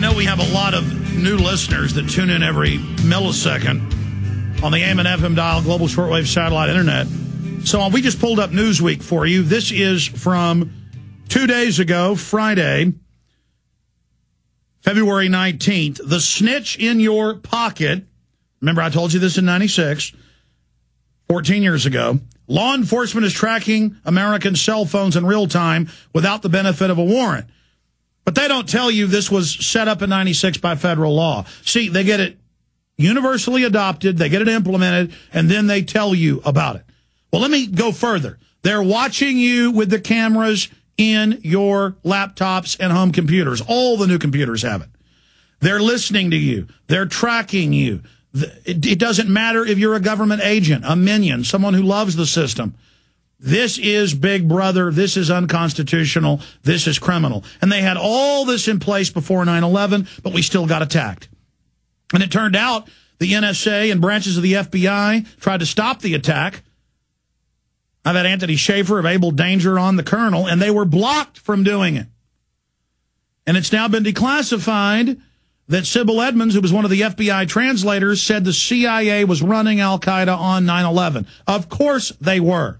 know we have a lot of new listeners that tune in every millisecond on the AM and FM dial, global shortwave satellite internet. So we just pulled up Newsweek for you. This is from 2 days ago, Friday, February 19th. The snitch in your pocket. Remember, I told you this in 96, 14 years ago. Law enforcement is tracking American cell phones in real time without the benefit of a warrant. But they don't tell you this was set up in 96 by federal law. See, they get it universally adopted, they get it implemented, and then they tell you about it. Well, let me go further. They're watching you with the cameras in your laptops and home computers. All the new computers have it. They're listening to you. They're tracking you. It doesn't matter if you're a government agent, a minion, someone who loves the system. This is Big Brother. This is unconstitutional. This is criminal. And they had all this in place before 9/11, but we still got attacked. And it turned out the NSA and branches of the FBI tried to stop the attack. I've had Anthony Schaefer of Able Danger on the Colonel, and they were blocked from doing it. And it's now been declassified that Sybil Edmonds, who was one of the FBI translators, said the CIA was running al-Qaeda on 9/11. Of course they were.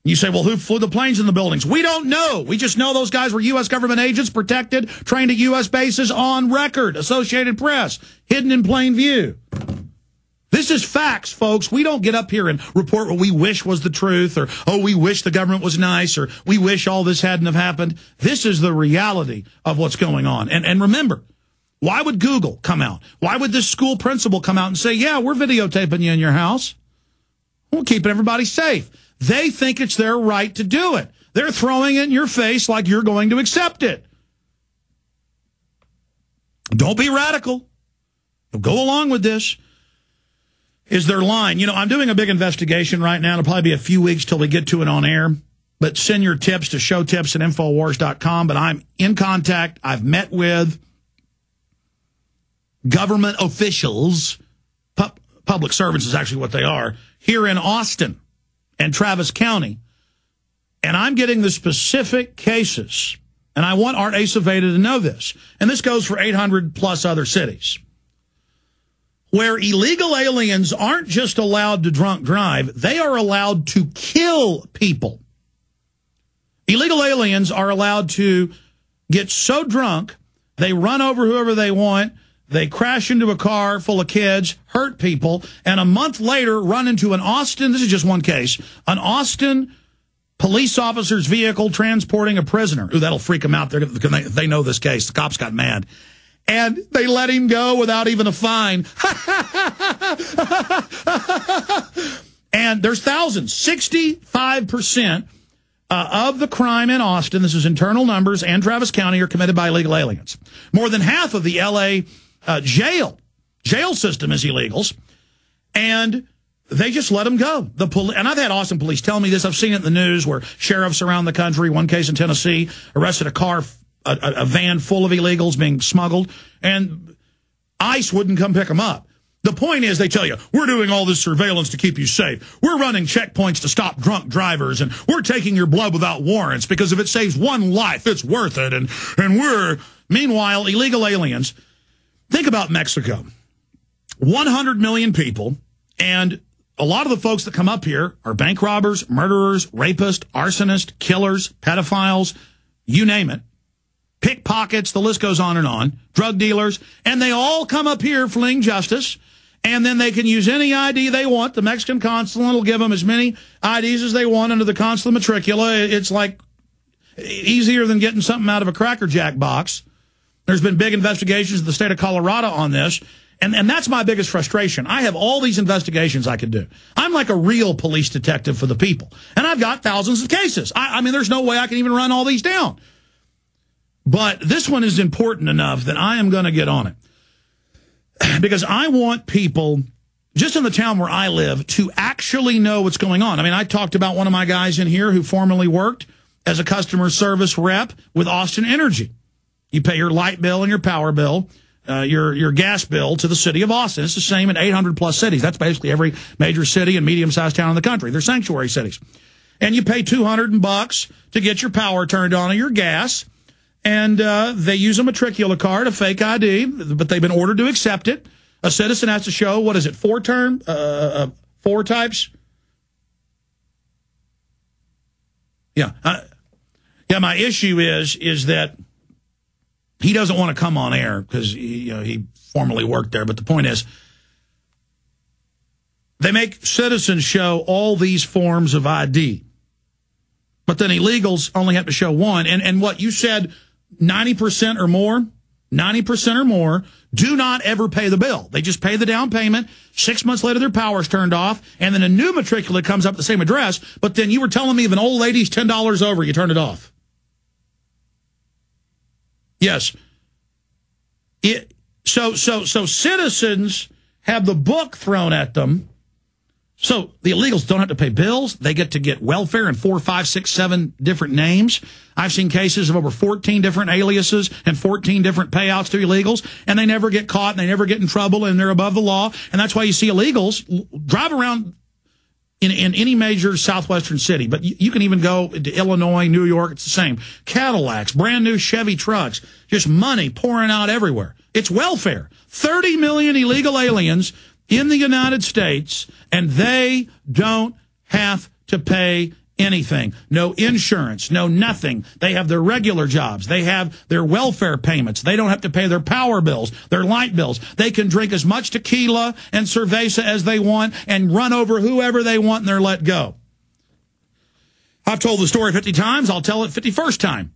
You say, well, who flew the planes in the buildings? We don't know. We just know those guys were U.S. government agents, protected, trained at U.S. bases, on record, Associated Press, hidden in plain view. This is facts, folks. We don't get up here and report what we wish was the truth, or, oh, we wish the government was nice, or we wish all this hadn't have happened. This is the reality of what's going on. And remember, why would Google come out? Why would this school principal come out and say, yeah, we're videotaping you in your house? We're keeping everybody safe. They think it's their right to do it. They're throwing it in your face like you're going to accept it. Don't be radical. Go along with this. Is their line. You know, I'm doing a big investigation right now. It'll probably be a few weeks till we get to it on air. But send your tips to showtips@infowars.com. But I'm in contact. I've met with government officials. Public servants is actually what they are. Here in Austin and Travis County. And I'm getting the specific cases. And I want Art Aceveda to know this. And this goes for 800 plus other cities, where illegal aliens aren't just allowed to drunk drive, they are allowed to kill people. Illegal aliens are allowed to get so drunk, they run over whoever they want, they crash into a car full of kids, hurt people, and a month later run into an Austin, this is just one case, an Austin police officer's vehicle transporting a prisoner. Ooh, that'll freak them out. They know this case. The cops got mad. And they let him go without even a fine. And there's thousands. 65% of the crime in Austin, this is internal numbers, and Travis County, are committed by illegal aliens. More than half of the L.A. jail system is illegals. And they just let them go. And I've had Austin police tell me this. I've seen it in the news where sheriffs around the country, one case in Tennessee, arrested a van full of illegals being smuggled, and ICE wouldn't come pick them up. The point is, they tell you, we're doing all this surveillance to keep you safe. We're running checkpoints to stop drunk drivers, and we're taking your blood without warrants, because if it saves one life, it's worth it. Meanwhile, illegal aliens, think about Mexico. 100 million people, and a lot of the folks that come up here are bank robbers, murderers, rapists, arsonists, killers, pedophiles, you name it. Pickpockets, the list goes on, drug dealers, and they all come up here fleeing justice, and then they can use any ID they want. The Mexican consulate will give them as many IDs as they want under the consular matricula. It's like easier than getting something out of a Cracker Jack box. There's been big investigations in the state of Colorado on this, and that's my biggest frustration. I have all these investigations I could do. I'm like a real police detective for the people, and I've got thousands of cases. I mean, there's no way I can even run all these down. But this one is important enough that I am going to get on it. Because I want people, just in the town where I live, to actually know what's going on. I mean, I talked about one of my guys in here who formerly worked as a customer service rep with Austin Energy. You pay your light bill and your power bill, your gas bill to the city of Austin. It's the same in 800 plus cities. That's basically every major city and medium-sized town in the country. They're sanctuary cities. And you pay $200 to get your power turned on and your gas. and they use a matricular card, a fake ID, but they've been ordered to accept it. A citizen has to show, what is it, four types? Yeah. My issue is that he doesn't want to come on air because he formerly worked there. But the point is, they make citizens show all these forms of ID. But then illegals only have to show one. And what you said, 90% or more, 90% or more do not ever pay the bill. They just pay the down payment. 6 months later, their power's turned off. And then a new matriculate comes up at the same address. But then you were telling me if an old lady's $10 over, you turn it off. Yes. So citizens have the book thrown at them. So the illegals don't have to pay bills. They get to get welfare in 4, 5, 6, 7 different names. I've seen cases of over 14 different aliases and 14 different payouts to illegals, and they never get caught and they never get in trouble and they're above the law. And that's why you see illegals drive around in any major southwestern city. But you can even go to Illinois, New York, it's the same. Cadillacs, brand new Chevy trucks, just money pouring out everywhere. It's welfare. 30 million illegal aliens in the United States, and they don't have to pay anything. No insurance, no nothing. They have their regular jobs. They have their welfare payments. They don't have to pay their power bills, their light bills. They can drink as much tequila and cerveza as they want and run over whoever they want and they're let go. I've told the story 50 times. I'll tell it 51st time.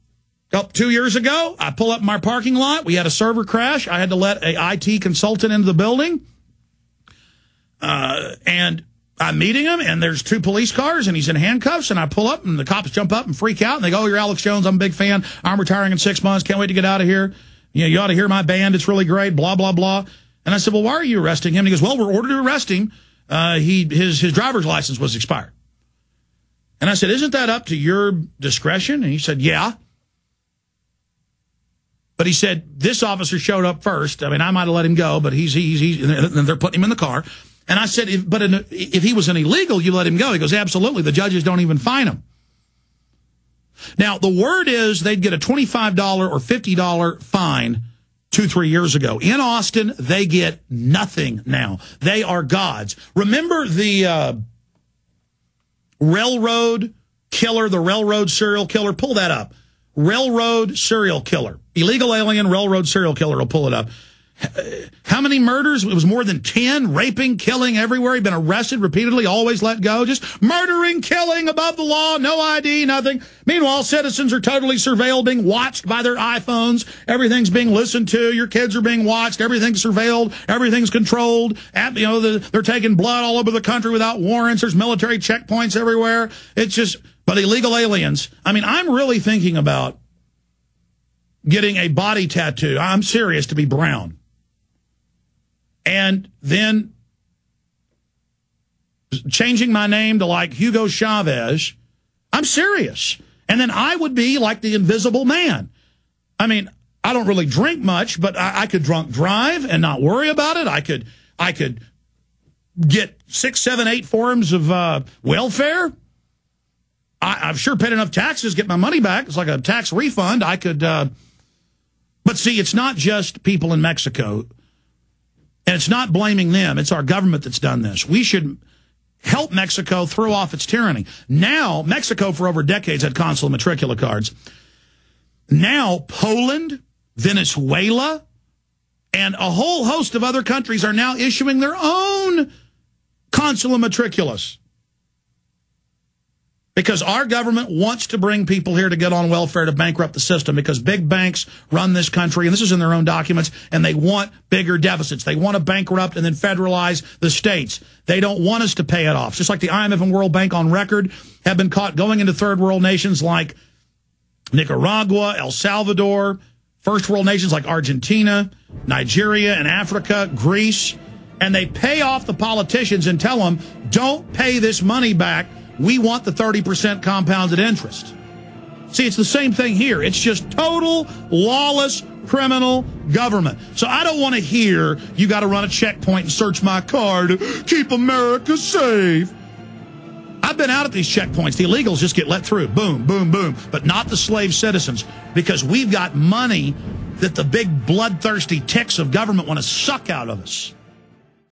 2 years ago, I pull up in my parking lot. We had a server crash. I had to let an IT consultant into the building. And I'm meeting him, and there's 2 police cars, and he's in handcuffs, and I pull up, and the cops jump up and freak out, and they go, "Oh, you're Alex Jones. I'm a big fan. I'm retiring in 6 months. Can't wait to get out of here. You ought to hear my band. It's really great, blah, blah, blah." And I said, "Well, why are you arresting him?" And he goes, "Well, we're ordered to arrest him. His driver's license was expired." And I said, "Isn't that up to your discretion?" And he said, "Yeah." But he said, "This officer showed up first. I mean, I might have let him go, but he's and they're putting him in the car." And I said, if he was an illegal, you let him go. He goes, "Absolutely. The judges don't even fine him." Now, the word is they'd get a $25 or $50 fine 2-3 years ago. In Austin, they get nothing now. They are gods. Remember the railroad killer, the railroad serial killer? Pull that up. Railroad serial killer. Illegal alien railroad serial killer. Will pull it up. How many murders? It was more than 10. Raping, killing everywhere. He'd been arrested repeatedly, always let go. Just murdering, killing, above the law, no ID, nothing. Meanwhile, citizens are totally surveilled, being watched by their iPhones. Everything's being listened to. Your kids are being watched. Everything's surveilled. Everything's controlled. They're taking blood all over the country without warrants. There's military checkpoints everywhere. It's just, but illegal aliens. I mean, I'm really thinking about getting a body tattoo. I'm serious, to be brown. And then changing my name to like Hugo Chavez. I'm serious. And then I would be like the Invisible Man. I mean, I don't really drink much, but I could drunk drive and not worry about it. I could get 6, 7, 8 forms of welfare. I've sure paid enough taxes to get my money back. It's like a tax refund. I could, but see, it's not just people in Mexico. And it's not blaming them. It's our government that's done this. We should help Mexico throw off its tyranny. Now, Mexico for over decades had consular matricula cards. Now, Poland, Venezuela, and a whole host of other countries are now issuing their own consular matriculas. Because our government wants to bring people here to get on welfare to bankrupt the system, because big banks run this country, and this is in their own documents, and they want bigger deficits. They want to bankrupt and then federalize the states. They don't want us to pay it off. Just like the IMF and World Bank on record have been caught going into third world nations like Nicaragua, El Salvador, first world nations like Argentina, Nigeria, and Africa, Greece, and they pay off the politicians and tell them, don't pay this money back. We want the 30% compounded interest. See, it's the same thing here. It's just total, lawless, criminal government. So I don't want to hear you got to run a checkpoint and search my car to keep America safe. I've been out at these checkpoints. The illegals just get let through. Boom, boom, boom. But not the slave citizens, because we've got money that the big bloodthirsty ticks of government want to suck out of us.